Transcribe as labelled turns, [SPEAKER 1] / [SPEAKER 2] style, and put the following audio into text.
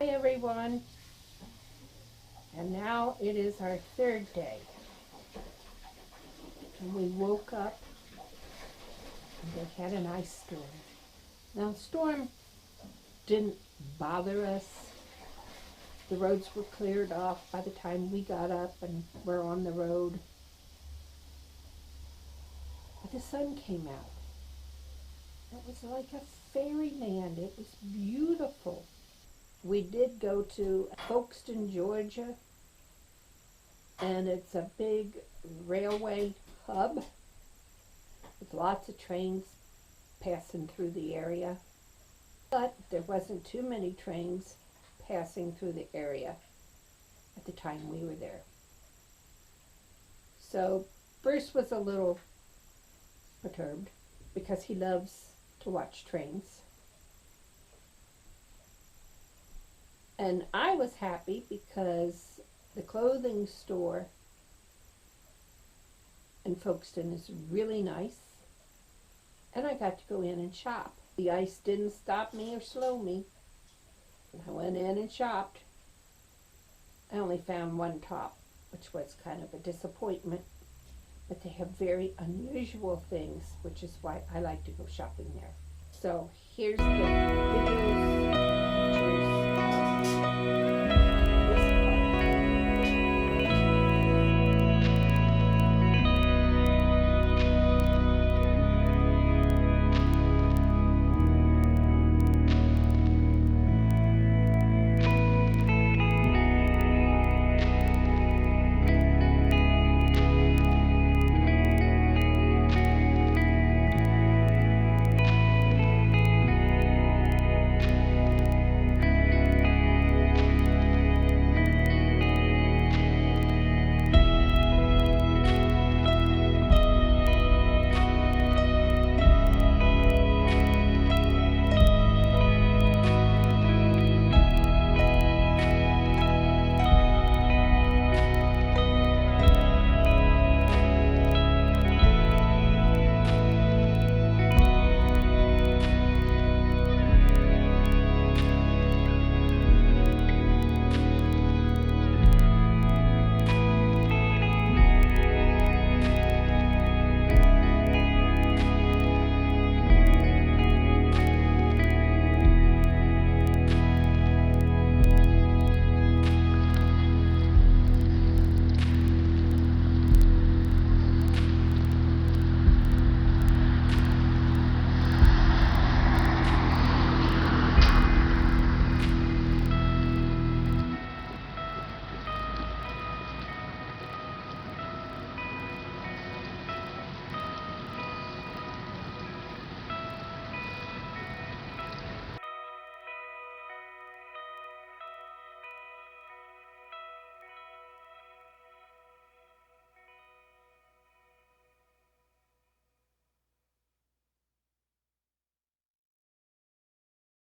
[SPEAKER 1] Hi everyone, and now it is our third day, and we woke up and they had an ice storm. Now the storm didn't bother us. The roads were cleared off by the time we got up and were on the road. But the sun came out. It was like a fairyland. It was beautiful. We did go to Folkston, Georgia, and it's a big railway hub with lots of trains passing through the area. But there wasn't too many trains passing through the area at the time we were there. So Bruce was a little perturbed because he loves to watch trains. And I was happy because the clothing store in Folkston is really nice, and I got to go in and shop. The ice didn't stop me or slow me. I went in and shopped. I only found one top, which was kind of a disappointment, but they have very unusual things, which is why I like to go shopping there. So here's the videos